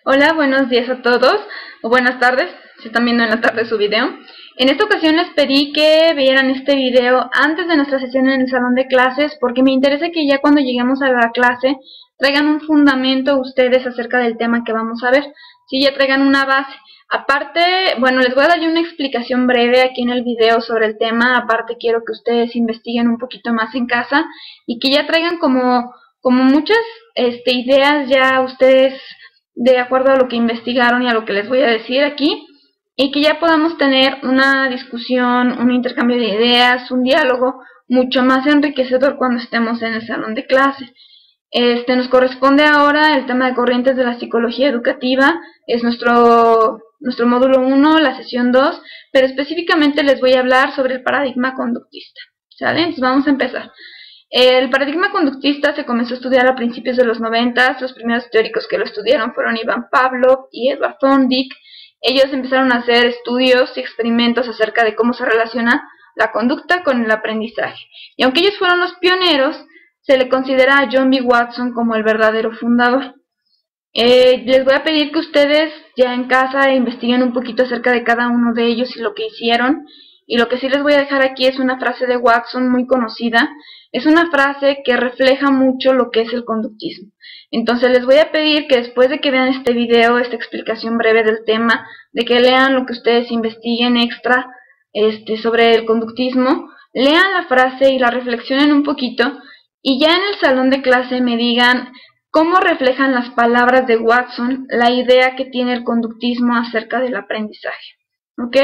Hola, buenos días a todos, o buenas tardes, si están viendo en la tarde su video. En esta ocasión les pedí que vieran este video antes de nuestra sesión en el salón de clases, porque me interesa que ya cuando lleguemos a la clase traigan un fundamento ustedes acerca del tema que vamos a ver, si ya traigan una base. Aparte, bueno, les voy a dar yo una explicación breve aquí en el video sobre el tema. Aparte quiero que ustedes investiguen un poquito más en casa y que ya traigan como muchas ideas ya ustedes de acuerdo a lo que investigaron y a lo que les voy a decir aquí, y que ya podamos tener una discusión, un intercambio de ideas, un diálogo mucho más enriquecedor cuando estemos en el salón de clase. Nos corresponde ahora el tema de corrientes de la psicología educativa, es nuestro módulo 1, la sesión 2, pero específicamente les voy a hablar sobre el paradigma conductista, ¿sale? Entonces vamos a empezar. El paradigma conductista se comenzó a estudiar a principios de los 90. Los primeros teóricos que lo estudiaron fueron Ivan Pavlov y Edward Thorndike. Ellos empezaron a hacer estudios y experimentos acerca de cómo se relaciona la conducta con el aprendizaje. Y aunque ellos fueron los pioneros, se le considera a John B. Watson como el verdadero fundador. Les voy a pedir que ustedes ya en casa investiguen un poquito acerca de cada uno de ellos y lo que hicieron. Y lo que sí les voy a dejar aquí es una frase de Watson muy conocida. Es una frase que refleja mucho lo que es el conductismo. Entonces les voy a pedir que después de que vean este video, esta explicación breve del tema, de que lean lo que ustedes investiguen extra sobre el conductismo, lean la frase y la reflexionen un poquito, y ya en el salón de clase me digan cómo reflejan las palabras de Watson la idea que tiene el conductismo acerca del aprendizaje. ¿Ok?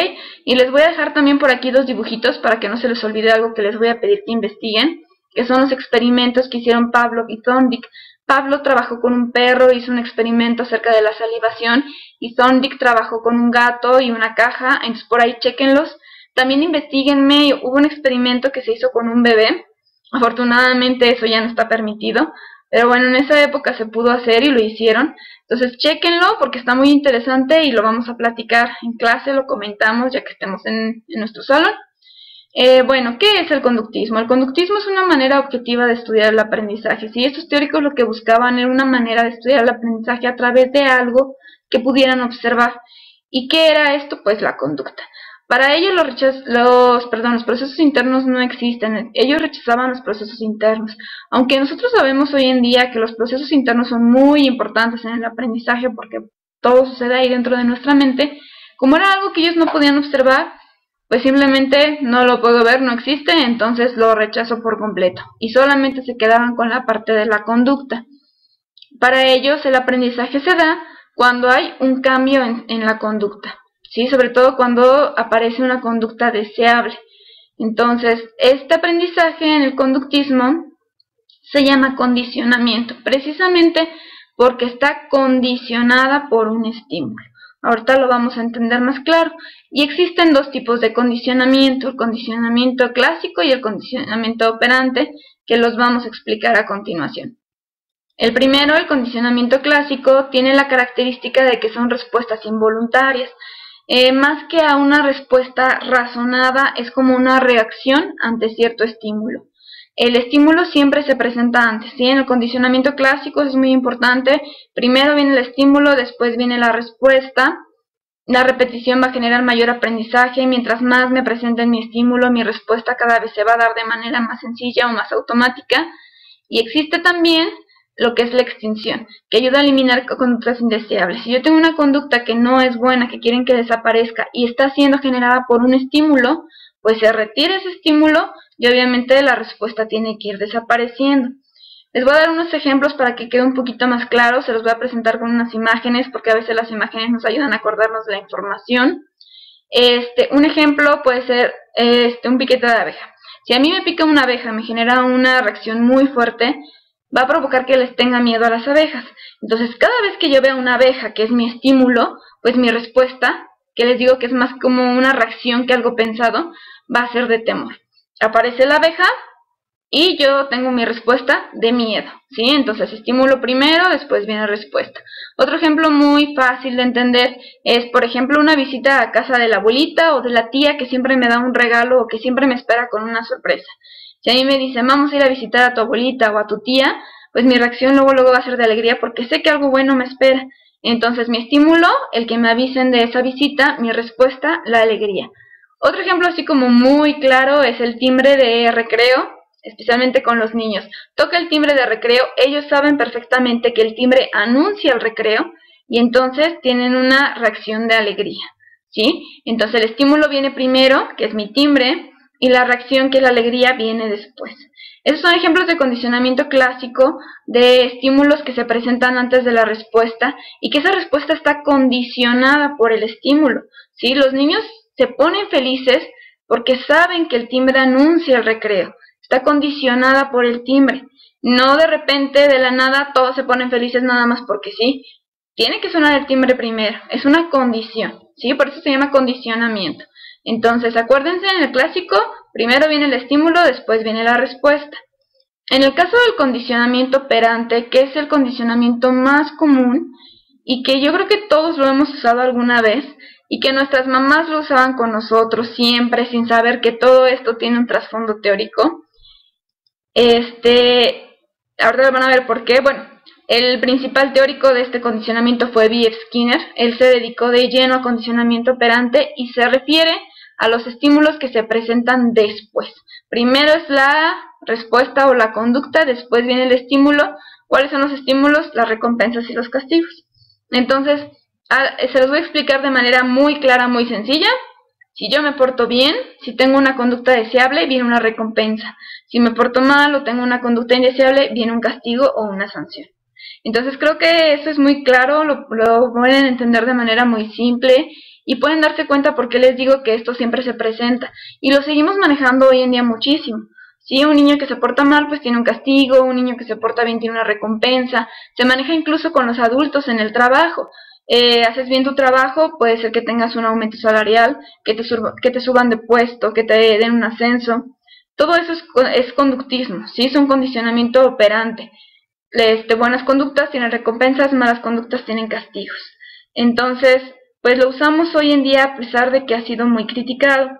Y les voy a dejar también por aquí dos dibujitos para que no se les olvide algo que les voy a pedir que investiguen, que son los experimentos que hicieron Pavlov y Thorndike. Pavlov trabajó con un perro, hizo un experimento acerca de la salivación, y Thorndike trabajó con un gato y una caja. Entonces por ahí chequenlos. También investiguenme, hubo un experimento que se hizo con un bebé. Afortunadamente eso ya no está permitido, pero bueno, en esa época se pudo hacer y lo hicieron. Entonces chéquenlo porque está muy interesante y lo vamos a platicar en clase, lo comentamos ya que estemos en nuestro salón. Bueno, ¿qué es el conductismo? El conductismo es una manera objetiva de estudiar el aprendizaje. Sí, estos teóricos lo que buscaban era una manera de estudiar el aprendizaje a través de algo que pudieran observar. ¿Y qué era esto? Pues la conducta. Para ellos los procesos internos no existen. Ellos rechazaban los procesos internos. Aunque nosotros sabemos hoy en día que los procesos internos son muy importantes en el aprendizaje porque todo sucede ahí dentro de nuestra mente, como era algo que ellos no podían observar, pues simplemente no lo puedo ver, no existe, entonces lo rechazo por completo. Y solamente se quedaban con la parte de la conducta. Para ellos el aprendizaje se da cuando hay un cambio en la conducta. ¿Sí? Sobre todo cuando aparece una conducta deseable. Entonces, este aprendizaje en el conductismo se llama condicionamiento, precisamente porque está condicionada por un estímulo. Ahorita lo vamos a entender más claro. Y existen dos tipos de condicionamiento, el condicionamiento clásico y el condicionamiento operante, que los vamos a explicar a continuación. El primero, el condicionamiento clásico, tiene la característica de que son respuestas involuntarias. Más que a una respuesta razonada, es como una reacción ante cierto estímulo. El estímulo siempre se presenta antes, ¿sí? En el condicionamiento clásico es muy importante. Primero viene el estímulo, después viene la respuesta. La repetición va a generar mayor aprendizaje. Mientras más me presenten mi estímulo, mi respuesta cada vez se va a dar de manera más sencilla o más automática. Y existe también lo que es la extinción, que ayuda a eliminar conductas indeseables. Si yo tengo una conducta que no es buena, que quieren que desaparezca y está siendo generada por un estímulo, pues se retira ese estímulo y obviamente la respuesta tiene que ir desapareciendo. Les voy a dar unos ejemplos para que quede un poquito más claro. Se los voy a presentar con unas imágenes porque a veces las imágenes nos ayudan a acordarnos de la información. Un ejemplo puede ser un piquete de abeja. Si a mí me pica una abeja, me genera una reacción muy fuerte, va a provocar que les tenga miedo a las abejas. Entonces, cada vez que yo vea una abeja, que es mi estímulo, pues mi respuesta, que les digo que es más como una reacción que algo pensado, va a ser de temor. Aparece la abeja y yo tengo mi respuesta de miedo, ¿sí? Entonces, estímulo primero, después viene respuesta. Otro ejemplo muy fácil de entender es, por ejemplo, una visita a casa de la abuelita o de la tía que siempre me da un regalo o que siempre me espera con una sorpresa. Si a mí me dicen, vamos a ir a visitar a tu abuelita o a tu tía, pues mi reacción luego va a ser de alegría porque sé que algo bueno me espera. Entonces mi estímulo, el que me avisen de esa visita, mi respuesta, la alegría. Otro ejemplo así como muy claro es el timbre de recreo, especialmente con los niños. Toca el timbre de recreo, ellos saben perfectamente que el timbre anuncia el recreo y entonces tienen una reacción de alegría, ¿sí? Entonces el estímulo viene primero, que es mi timbre, y la reacción, que es la alegría, viene después. Esos son ejemplos de condicionamiento clásico de estímulos que se presentan antes de la respuesta y que esa respuesta está condicionada por el estímulo, ¿sí? Los niños se ponen felices porque saben que el timbre anuncia el recreo, está condicionada por el timbre. No de repente, de la nada, todos se ponen felices nada más porque sí. Tiene que sonar el timbre primero, es una condición, ¿sí? Por eso se llama condicionamiento. Entonces, acuérdense, en el clásico, primero viene el estímulo, después viene la respuesta. En el caso del condicionamiento operante, que es el condicionamiento más común y que yo creo que todos lo hemos usado alguna vez y que nuestras mamás lo usaban con nosotros siempre sin saber que todo esto tiene un trasfondo teórico. Ahora van a ver por qué. Bueno, el principal teórico de este condicionamiento fue B.F. Skinner. Él se dedicó de lleno a condicionamiento operante y se refiere a los estímulos que se presentan después. Primero es la respuesta o la conducta, después viene el estímulo. ¿Cuáles son los estímulos? Las recompensas y los castigos. Entonces, se los voy a explicar de manera muy clara, muy sencilla. Si yo me porto bien, si tengo una conducta deseable, viene una recompensa. Si me porto mal o tengo una conducta indeseable, viene un castigo o una sanción. Entonces creo que eso es muy claro, lo pueden entender de manera muy simple y pueden darse cuenta por qué les digo que esto siempre se presenta. Y lo seguimos manejando hoy en día muchísimo. Si un niño que se porta mal pues tiene un castigo, un niño que se porta bien tiene una recompensa, se maneja incluso con los adultos en el trabajo. Haces bien tu trabajo, puede ser que tengas un aumento salarial, que te suban de puesto, que te den un ascenso. Todo eso es conductismo, ¿sí? Es un condicionamiento operante. Buenas conductas tienen recompensas, malas conductas tienen castigos. Entonces, pues lo usamos hoy en día a pesar de que ha sido muy criticado.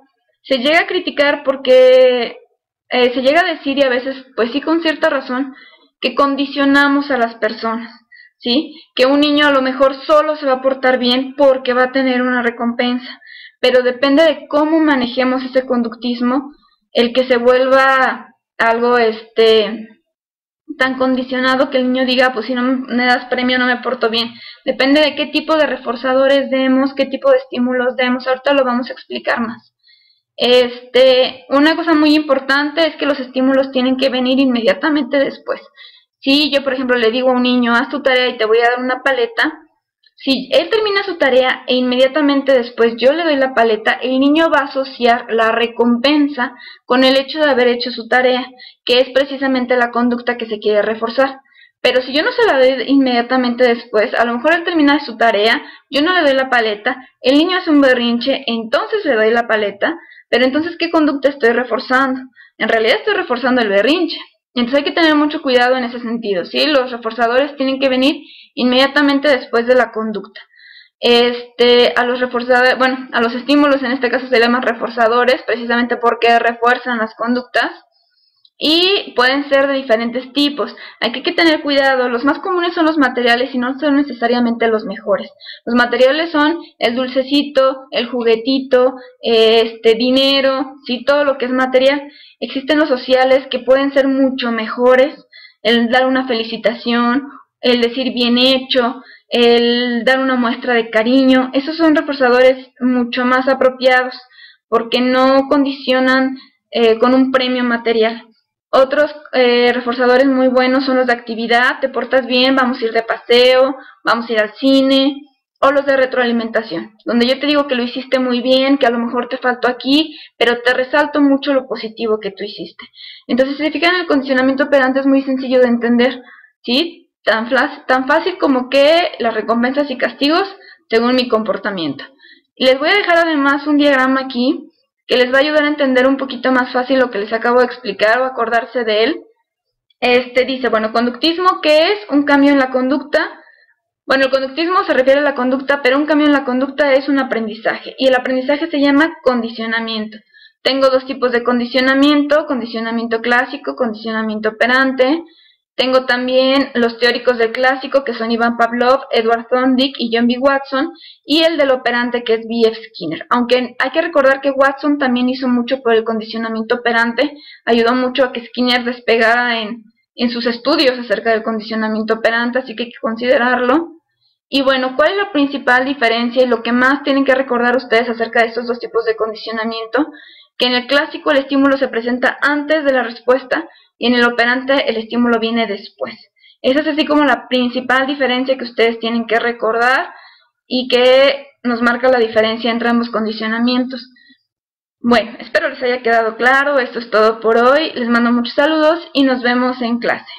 Se llega a criticar porque se llega a decir, y a veces, pues sí con cierta razón, que condicionamos a las personas, ¿sí? Que un niño a lo mejor solo se va a portar bien porque va a tener una recompensa, pero depende de cómo manejemos ese conductismo, el que se vuelva algo tan condicionado que el niño diga, pues si no me das premio no me porto bien. Depende de qué tipo de reforzadores demos, qué tipo de estímulos demos, ahorita lo vamos a explicar más. Una cosa muy importante es que los estímulos tienen que venir inmediatamente después. Si yo, por ejemplo, le digo a un niño, haz tu tarea y te voy a dar una paleta, si él termina su tarea e inmediatamente después yo le doy la paleta, el niño va a asociar la recompensa con el hecho de haber hecho su tarea, que es precisamente la conducta que se quiere reforzar. Pero si yo no se la doy inmediatamente después, a lo mejor al terminar su tarea, yo no le doy la paleta, el niño hace un berrinche, entonces le doy la paleta, pero entonces ¿qué conducta estoy reforzando? En realidad estoy reforzando el berrinche. Entonces hay que tener mucho cuidado en ese sentido, ¿sí? Los reforzadores tienen que venir inmediatamente después de la conducta. A los reforzadores, bueno, a los estímulos en este caso se llaman reforzadores, precisamente porque refuerzan las conductas y pueden ser de diferentes tipos. Aquí hay que tener cuidado, los más comunes son los materiales y no son necesariamente los mejores. Los materiales son el dulcecito, el juguetito, dinero, ¿sí? Todo lo que es material. Existen los sociales que pueden ser mucho mejores, el dar una felicitación, el decir bien hecho, el dar una muestra de cariño. Esos son reforzadores mucho más apropiados porque no condicionan con un premio material. Otros reforzadores muy buenos son los de actividad, te portas bien, vamos a ir de paseo, vamos a ir al cine, o los de retroalimentación, donde yo te digo que lo hiciste muy bien, que a lo mejor te faltó aquí, pero te resalto mucho lo positivo que tú hiciste. Entonces, si se fijan, el condicionamiento operante es muy sencillo de entender, ¿sí? Tan fácil como que las recompensas y castigos según mi comportamiento. Y les voy a dejar además un diagrama aquí que les va a ayudar a entender un poquito más fácil lo que les acabo de explicar o acordarse de él. Dice, bueno, conductismo, ¿qué es? Un cambio en la conducta. Bueno, el conductismo se refiere a la conducta, pero un cambio en la conducta es un aprendizaje, y el aprendizaje se llama condicionamiento. Tengo dos tipos de condicionamiento clásico, condicionamiento operante. Tengo también los teóricos del clásico, que son Ivan Pavlov, Edward Thorndike y John B. Watson, y el del operante, que es B.F. Skinner. Aunque hay que recordar que Watson también hizo mucho por el condicionamiento operante, ayudó mucho a que Skinner despegara en sus estudios acerca del condicionamiento operante, así que hay que considerarlo. Y bueno, ¿cuál es la principal diferencia y lo que más tienen que recordar ustedes acerca de estos dos tipos de condicionamiento? Que en el clásico el estímulo se presenta antes de la respuesta y en el operante el estímulo viene después. Esa es así como la principal diferencia que ustedes tienen que recordar y que nos marca la diferencia entre ambos condicionamientos. Bueno, espero les haya quedado claro. Esto es todo por hoy. Les mando muchos saludos y nos vemos en clase.